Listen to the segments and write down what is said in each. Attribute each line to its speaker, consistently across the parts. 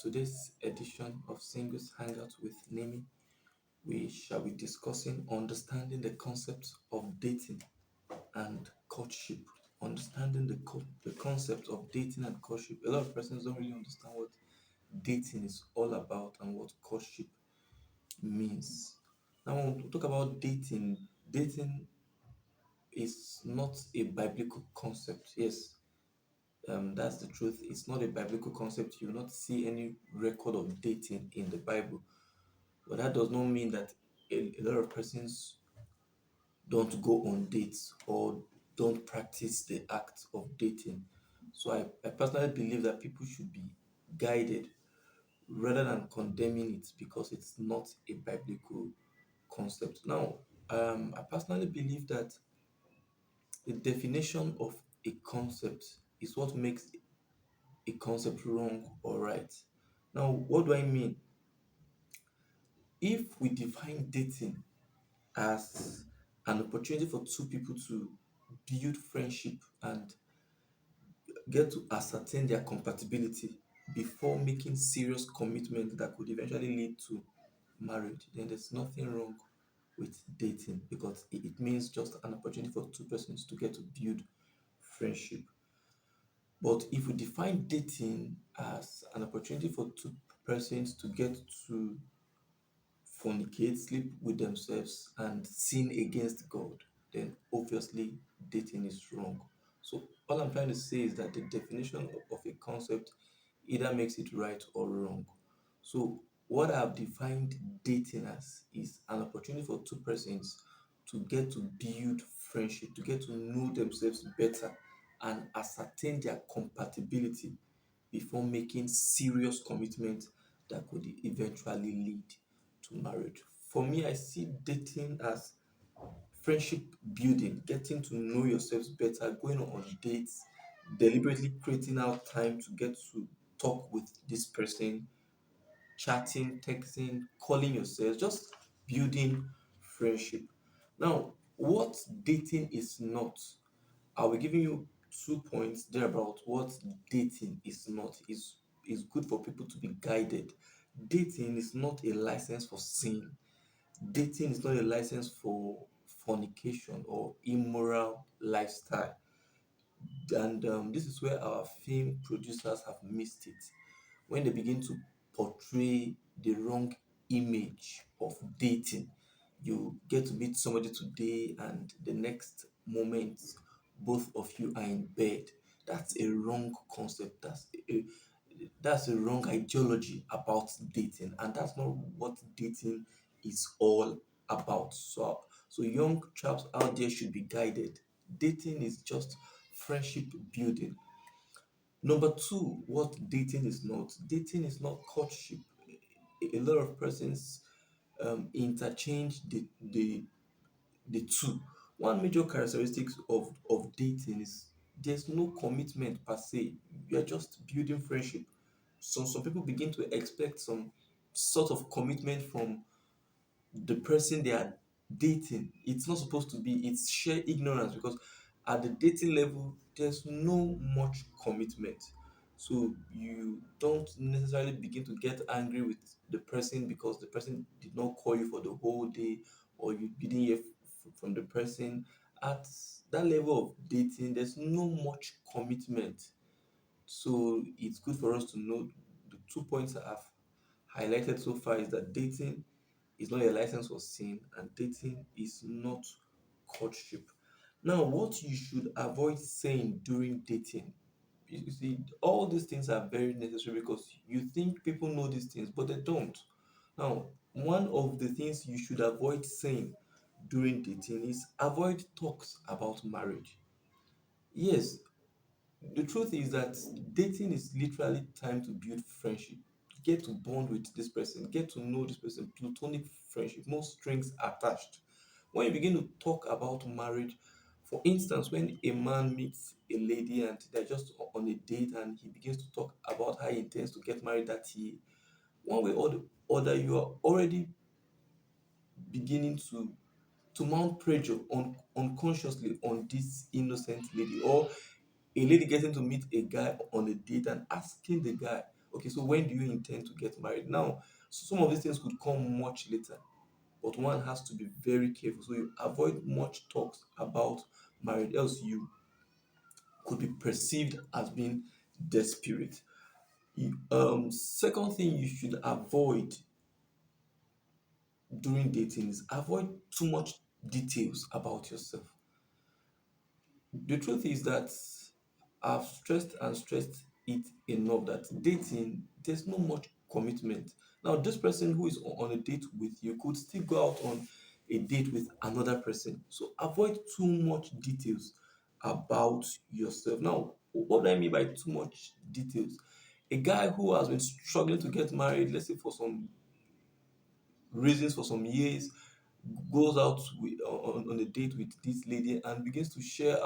Speaker 1: today's edition of Singles Hangout with Nimi. We shall be discussing understanding the concept of dating and courtship. Understanding the concept of dating and courtship. A lot of persons don't really understand what dating is all about and what courtship means. Now, when we talk about dating is not a biblical concept. Yes, that's the truth. It's not a biblical concept. You will not see any record of dating in the Bible. But that does not mean that a lot of persons don't go on dates or don't practice the act of dating. So I personally believe that people should be guided rather than condemning it because it's not a biblical concept. Now, I personally believe that the definition of a concept is what makes a concept wrong or right. Now, what do I mean? If we define dating as an opportunity for two people to build friendship and get to ascertain their compatibility before making serious commitment that could eventually lead to marriage, then there's nothing wrong with dating because it means just an opportunity for two persons to get to build friendship. But if we define dating as an opportunity for two persons to get to fornicate, sleep with themselves, and sin against God, then obviously dating is wrong. So, all I'm trying to say is that the definition of a concept either makes it right or wrong. So, what I've defined dating as is an opportunity for two persons to get to build friendship, to get to know themselves better, and ascertain their compatibility before making serious commitment that could eventually lead to marriage. For me, I see dating as friendship building, getting to know yourselves better, going on dates, deliberately creating out time to get to talk with this person, chatting, texting, calling yourselves, just building friendship. Now, what dating is not, I'll be giving you 2 points there about what dating is not. Is good for people to be guided. Dating is not a license for sin. Dating is not a license for fornication or immoral lifestyle. And this is where our film producers have missed it when they begin to portray the wrong image of dating. You get to meet somebody today, and the next moment, both of you are in bed. That's a wrong concept. That's a wrong ideology about dating, and that's not what dating is all about. So young chaps out there should be guided. Dating is just friendship building. Number two, what dating is not. Dating is not courtship. A lot of persons interchange the two. One major characteristics of dating is there's no commitment per se. You are just building friendship. So some people begin to expect some sort of commitment from the person they are dating. It's not supposed to be. It's sheer ignorance because at the dating level there's no much commitment. So you don't necessarily begin to get angry with the person because the person did not call you for the whole day, or you didn't hear from the person. At that level of dating there's no much commitment. So it's good for us to know the 2 points I've highlighted so far is that dating is not a license for sin, and dating is not courtship. Now, what you should avoid saying during dating, you see, all these things are very necessary because you think people know these things, but they don't. Now, one of the things you should avoid saying during dating is avoid talks about marriage. Yes, the truth is that dating is literally time to build friendship, get to bond with this person, get to know this person, platonic friendship, no strings attached. When you begin to talk about marriage, for instance, when a man meets a lady and they're just on a date and he begins to talk about how he intends to get married that year, one way or the other, you are already beginning to mount pressure unconsciously on this innocent lady, or a lady getting to meet a guy on a date and asking the guy, Okay, so when do you intend to get married? Now, some of these things could come much later, but one has to be very careful. So you avoid much talks about marriage, else you could be perceived as being desperate. Second thing you should avoid during dating is avoid too much details about yourself. The truth is that I've stressed and stressed it enough that dating, there's no much commitment. Now, this person who is on a date with you could still go out on a date with another person. So avoid too much details about yourself. Now, what do I mean by too much details? A guy who has been struggling to get married, let's say for some reasons, for some years, goes out on a date with this lady and begins to share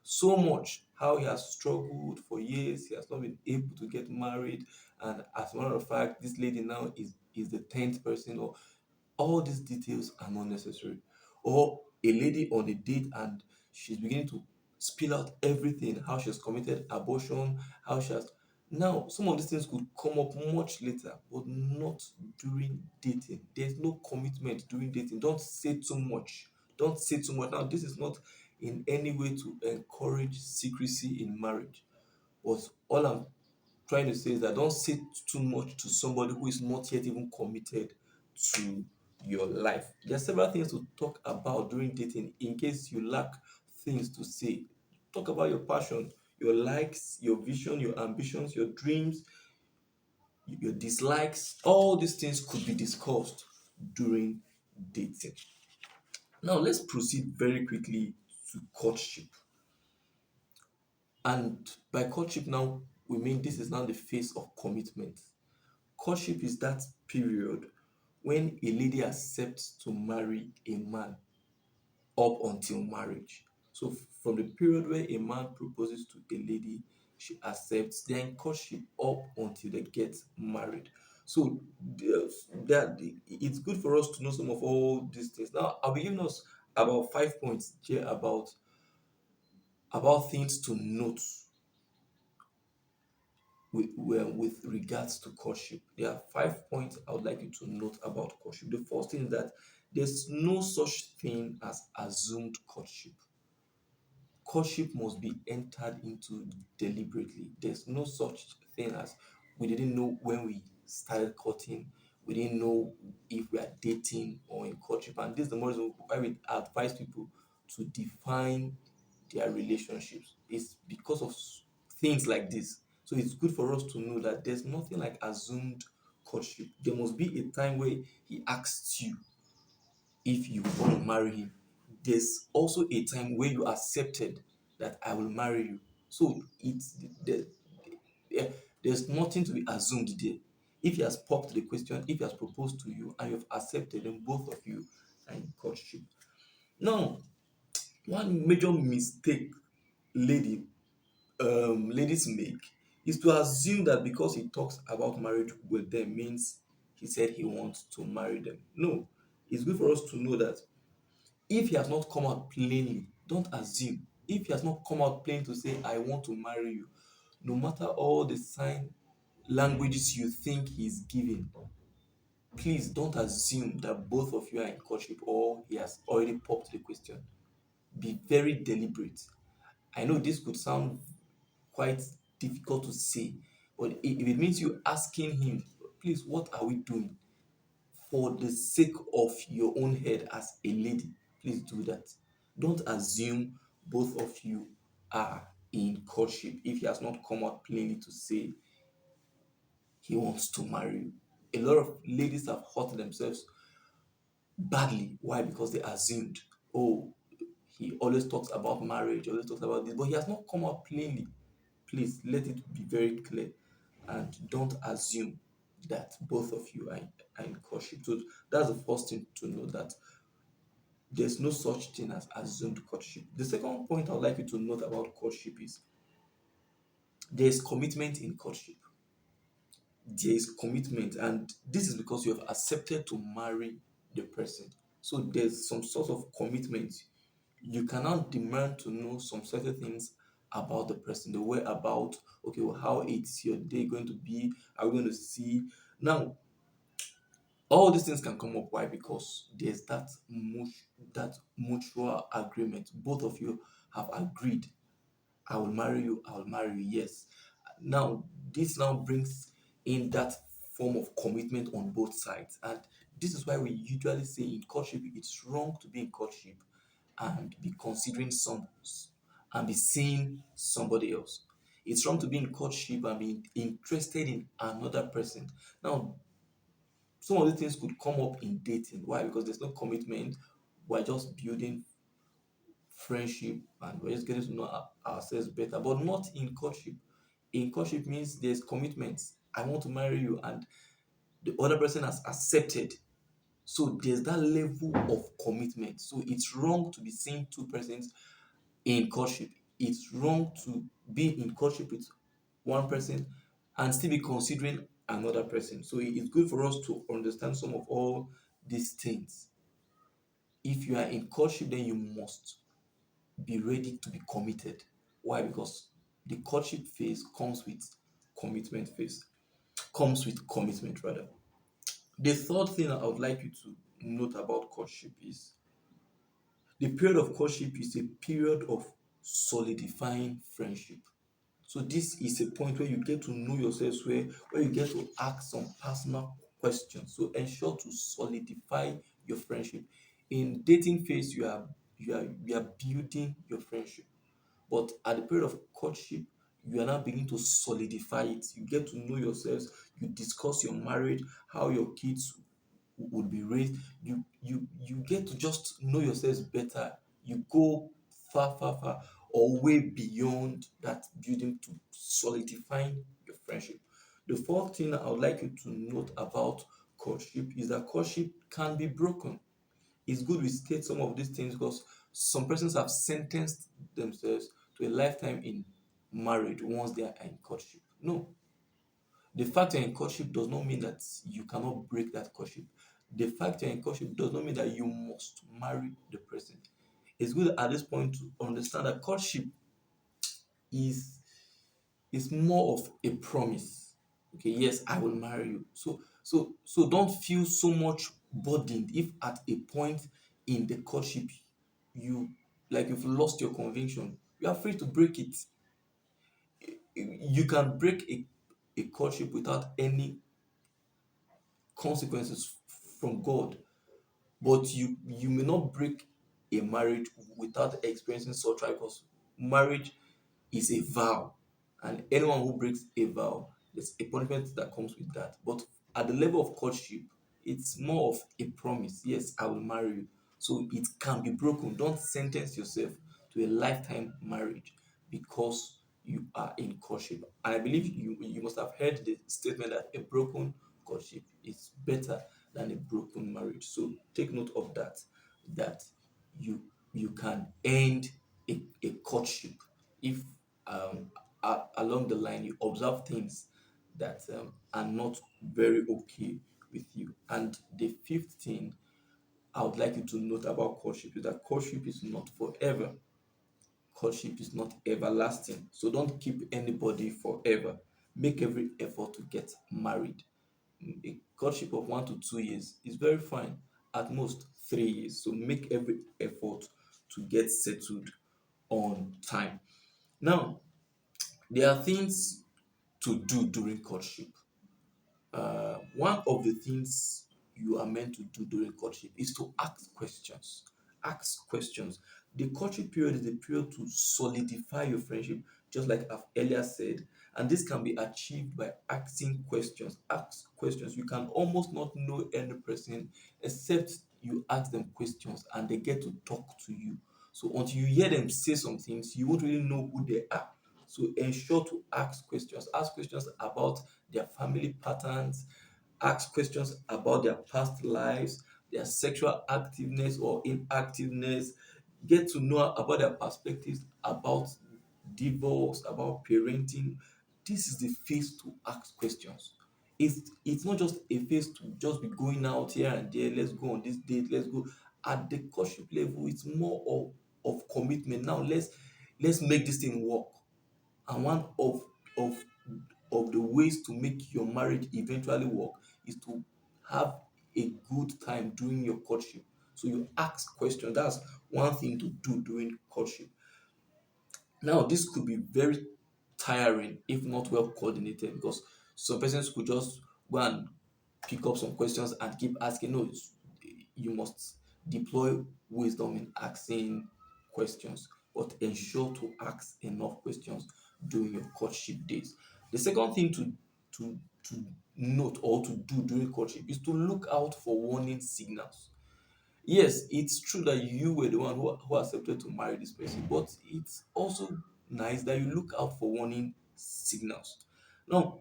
Speaker 1: so much how he has struggled for years. He has not been able to get married, and as a matter of fact, this lady now is the 10th person, or all these details are not necessary. Or a lady on a date and she's beginning to spill out everything, how she has committed abortion, how she has. Now, some of these things could come up much later, but not during dating. There's no commitment during dating. Don't say too much. Don't say too much. Now, this is not in any way to encourage secrecy in marriage. But all I'm trying to say is that don't say too much to somebody who is not yet even committed to your life. There are several things to talk about during dating in case you lack things to say. Talk about your passion, your likes, your vision, your ambitions, your dreams, your dislikes. All these things could be discussed during dating. Now, let's proceed very quickly to courtship. And by courtship, now we mean this is now the phase of commitment. Courtship is that period when a lady accepts to marry a man up until marriage. So from the period where a man proposes to a lady, she accepts, then courtship up until they get married. So that it's good for us to know some of all these things. Now I'll be giving us about 5 points here about things to note with regards to courtship. There are 5 points I would like you to note about courtship. The first thing is that there's no such thing as assumed courtship. Courtship must be entered into deliberately. There's no such thing as we didn't know when we started courting, we didn't know if we are dating or in courtship. And this is the more reason why we advise people to define their relationships. It's because of things like this. So it's good for us to know that there's nothing like assumed courtship. There must be a time where he asks you if you want to marry him. There's also a time where you accepted that I will marry you. So there, there's nothing to be assumed there. If he has popped the question, if he has proposed to you and you've accepted, then both of you are in courtship. Now, one major mistake lady ladies make is to assume that because he talks about marriage with them means he said he wants to marry them. No, it's good for us to know that if he has not come out plainly, don't assume. If he has not come out plain to say, I want to marry you, no matter all the sign languages you think he's giving, please don't assume that both of you are in courtship or he has already popped the question. Be very deliberate. I know this could sound quite difficult to say, but if it means you asking him, please, what are we doing? For the sake of your own head as a lady, please do that. Don't assume both of you are in courtship if he has not come out plainly to say he wants to marry you. A lot of ladies have hurt themselves badly. Why? Because they assumed, oh, he always talks about marriage, always talks about this, but he has not come out plainly. Please let it be very clear and don't assume that both of you are in courtship. So that's the first thing to know, that there's no such thing as assumed courtship. The second point I'd like you to note about courtship is there's commitment in courtship. There is commitment, and this is because you have accepted to marry the person. So there's some sort of commitment. You cannot demand to know some certain things about the person, the way about, okay, well, how it's your day going to be, are we going to see. Now, all these things can come up. Why? Because there's that mutual agreement. Both of you have agreed, I will marry you, I will marry you. Yes. Now, this now brings in that form of commitment on both sides. And this is why we usually say in courtship, it's wrong to be in courtship and be considering some and be seeing somebody else. It's wrong to be in courtship and be interested in another person. Now, some of these things could come up in dating. Why? Because there's no commitment. We're just building friendship and we're just getting to know ourselves better, but not in courtship. In courtship means there's commitment. I want to marry you, and the other person has accepted. So there's that level of commitment. So it's wrong to be seeing two persons in courtship. It's wrong to be in courtship with one person and still be considering another person. So it's good for us to understand some of all these things. If you are in courtship, then you must be ready to be committed. Why? Because the courtship phase comes with commitment rather. The third thing I would like you to note about courtship is the period of courtship is a period of solidifying friendship. So this is a point where you get to know yourselves, where you get to ask some personal questions. So ensure to solidify your friendship. In dating phase, you are building your friendship. But at the period of courtship, you are now beginning to solidify it. You get to know yourselves, you discuss your marriage, how your kids would be raised. You get to just know yourselves better. You go far, far, far, or way beyond that building to solidifying your friendship. The fourth thing I would like you to note about courtship is that courtship can be broken. It's good we state some of these things because some persons have sentenced themselves to a lifetime in marriage once they are in courtship. No, the fact you're in courtship does not mean that you cannot break that courtship. The fact you're in courtship does not mean that you must marry the person. It's good at this point to understand that courtship is is more of a promise. Okay, yes, I will marry you. So don't feel so much burdened if at a point in the courtship you you've lost your conviction. You are free to break it. You can break a courtship without any consequences from God, but you may not break a marriage without experiencing such trial because marriage is a vow, and anyone who breaks a vow, there's a punishment that comes with that. But at the level of courtship, it's more of a promise. Yes, I will marry you. So it can be broken. Don't sentence yourself to a lifetime marriage because you are in courtship. And I believe you must have heard the statement that a broken courtship is better than a broken marriage. So take note of that. That you you can end a courtship if um, along the line you observe things that are not very okay with you. And the fifth thing I would like you to note about courtship is that courtship is not forever. Courtship is not everlasting. So don't keep anybody forever. Make every effort to get married. A courtship of 1 to 2 years is very fine. At most 3 years. So make every effort to get settled on time. Now, there are things to do during courtship. One of the things you are meant to do during courtship is to ask questions. Ask questions. The courtship period is a period to solidify your friendship, just like I've earlier said. And this can be achieved by asking questions. Ask questions. You can almost not know any person except you ask them questions and they get to talk to you. So until you hear them say some things, you won't really know who they are. So ensure to ask questions. Ask questions about their family patterns, ask questions about their past lives, their sexual activeness or inactiveness, get to know about their perspectives about divorce, about parenting. This is the phase to ask questions. It's not just a phase to just be going out here and there, let's go on this date, let's go. At the courtship level, it's more of commitment. Now let's make this thing work. And one of of the ways to make your marriage eventually work is to have a good time during your courtship. So you ask questions. That's one thing to do during courtship. Now, this could be very tiring if not well coordinated, because some persons could just go and pick up some questions and keep asking. No, you must deploy wisdom in asking questions, but ensure to ask enough questions during your courtship days. The second thing to note or to do during courtship is to look out for warning signals. Yes, it's true that you were the one who accepted to marry this person, but it's also nice that you look out for warning signals. Now,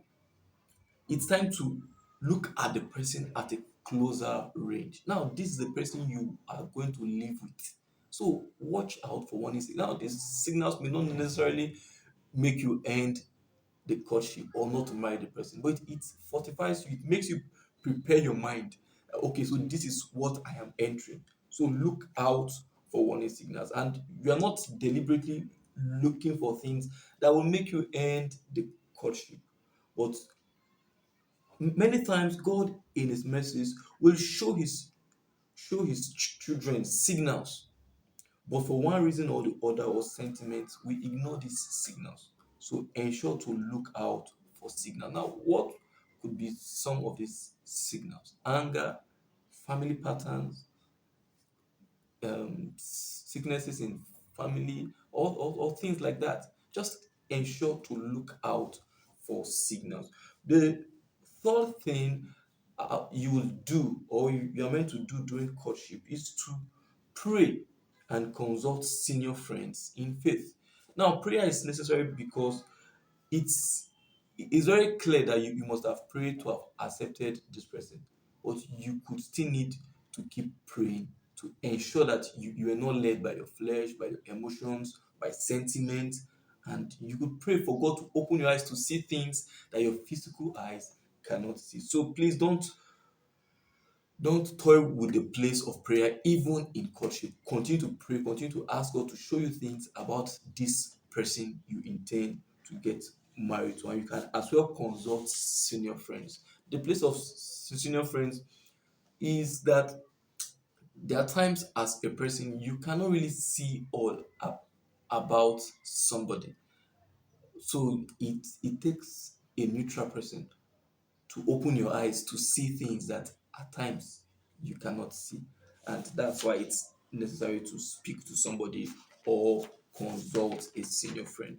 Speaker 1: it's time to look at the person at a closer range. Now, this is the person you are going to live with. So watch out for warning signals. Now, these signals may not necessarily make you end the courtship or not to marry the person, but it fortifies you, it makes you prepare your mind. Okay, so this is what I am entering. So look out for warning signals, and you are not deliberately looking for things that will make you end the courtship. But many times God in his mercies will show his children signals, but for one reason or the other or sentiment, we ignore these signals. So ensure to look out for signal. Now, what could be some of these signals? Anger, family patterns, sicknesses in family, or things like that. Just ensure to look out for signals. The third thing you will do, or you are meant to do during courtship, is to pray and consult senior friends in faith. Now, prayer is necessary because it's it's very clear that you must have prayed to have accepted this person, but you could still need to keep praying to ensure that you are not led by your flesh, by your emotions, by sentiment, and you could pray for God to open your eyes to see things that your physical eyes cannot see. So please don't toy with the place of prayer even in courtship. Continue to pray, continue to ask God to show you things about this person you intend to get married to. And you can as well consult senior friends. The place of senior friends is that there are times as a person you cannot really see all about somebody. So it takes a neutral person to open your eyes to see things that at times you cannot see. And that's why it's necessary to speak to somebody or consult a senior friend.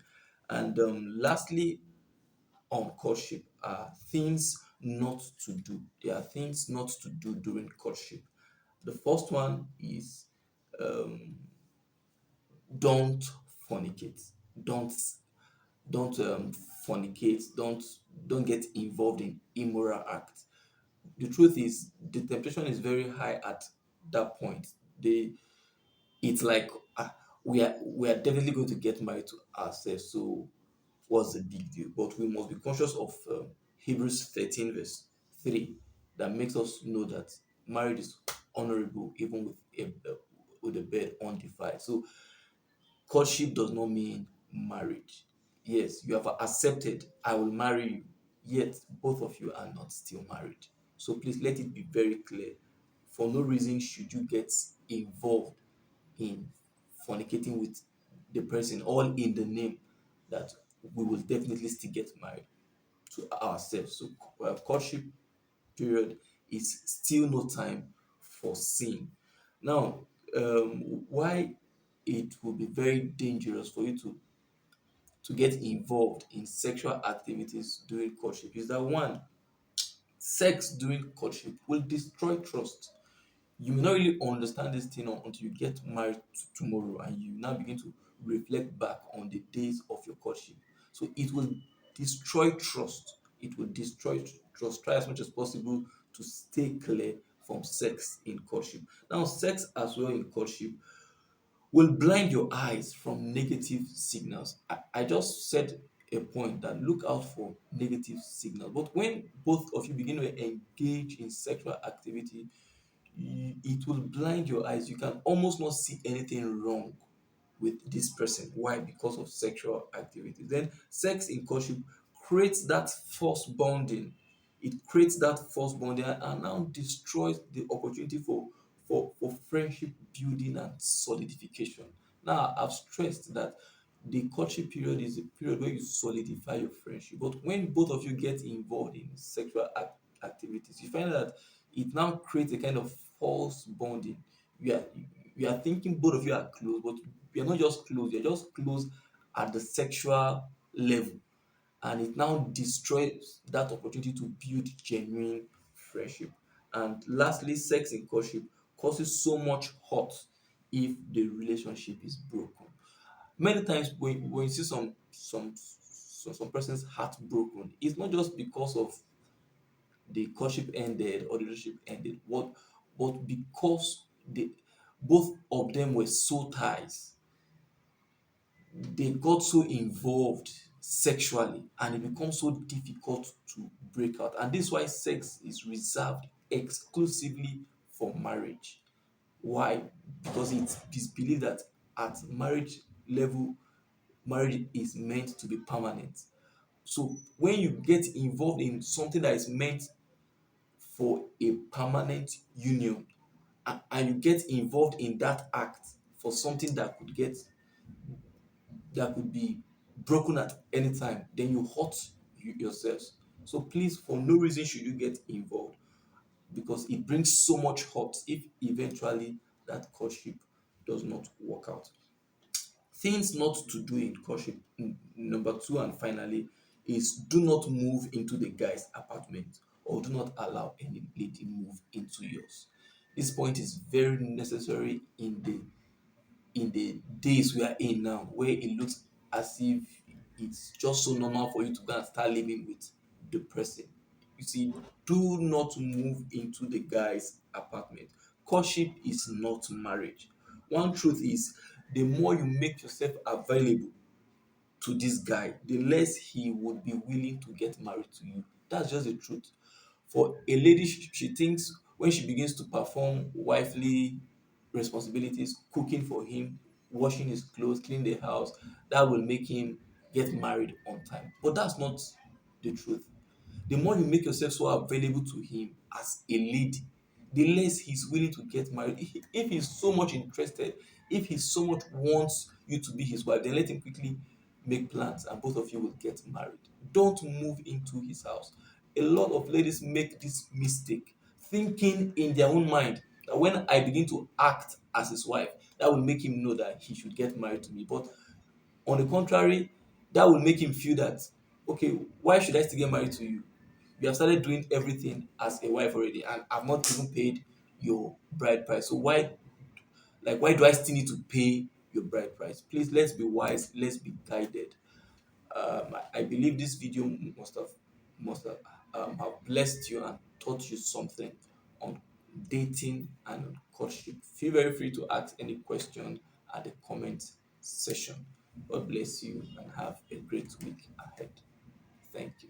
Speaker 1: And lastly, on courtship are things not to do. There are things not to do during courtship. The first one is um, don't fornicate. Don't don't fornicate. Don't get involved in immoral acts. The truth is the temptation is very high at that point. They It's like we are definitely going to get married to ourselves, so what's the big deal? But we must be conscious of Hebrews 13 verse 3 that makes us know that marriage is honorable even with a bed undefiled. So courtship does not mean marriage. Yes, you have accepted, I will marry you, yet both of you are not still married. So please let it be very clear. For no reason should you get involved in fornicating with the person, all in the name that we will definitely still get married to ourselves. So, courtship period is still no time for sin. Now, why it will be very dangerous for you to get involved in sexual activities during courtship is that one, sex during courtship will destroy trust. You may not really understand this thing until you get married tomorrow and you now begin to reflect back on the days of your courtship. So it will destroy trust. It will destroy trust. Try as much as possible to stay clear from sex in courtship. Now, sex as well in courtship will blind your eyes from negative signals. I just said a point that look out for negative signals. But when both of you begin to engage in sexual activity, it will blind your eyes. You can almost not see anything wrong with this person. Why? Because of sexual activity. Then sex in courtship creates that false bonding. It creates that false bonding and now destroys the opportunity for friendship building and solidification. Now, I've stressed that the courtship period is a period where you solidify your friendship. But when both of you get involved in sexual activities, you find that it now creates a kind of false bonding. You are thinking both of you are close, but you're not just close, you're just close at the sexual level, and it now destroys that opportunity to build genuine friendship. And lastly, sex in courtship causes so much hurt if the relationship is broken. Many times when you see some person's heart broken, it's not just because of the courtship ended or the relationship ended, but because they both of them were so ties, they got so involved sexually, and it becomes so difficult to break out. And this is why sex is reserved exclusively for marriage. Why? Because it is believed that at marriage level, marriage is meant to be permanent. So when you get involved in something that is meant for a permanent union, and you get involved in that act for something that could be broken at any time, then you hurt yourselves. So please, for no reason should you get involved, because it brings so much hurt if eventually that courtship does not work out. Things not to do in courtship. Number two, and finally, is do not move into the guy's apartment, or do not allow any lady move into yours. This point is very necessary in the days we are in now, where it looks as if it's just so normal for you to go and start living with the person. You see, do not move into the guy's apartment. Courtship is not marriage. One truth is, the more you make yourself available to this guy, the less he would be willing to get married to you. That's just the truth. For a lady, she thinks when she begins to perform wifely responsibilities, cooking for him, washing his clothes, cleaning the house, that will make him get married on time. But that's not the truth. The more you make yourself so available to him as a lady, the less he's willing to get married. If he's so much interested, if he so much wants you to be his wife, then let him quickly make plans and both of you will get married. Don't move into his house. A lot of ladies make this mistake, thinking in their own mind that when I begin to act as his wife, that will make him know that he should get married to me. But on the contrary, that will make him feel that, okay, why should I still get married to you? You have started doing everything as a wife already, and I've not even paid your bride price. So why do I still need to pay your bride price? Please, let's be wise, let's be guided. I believe this video must have blessed you and taught you something on dating and on courtship. Feel very free to ask any question at the comment section. God bless you and have a great week ahead. Thank you.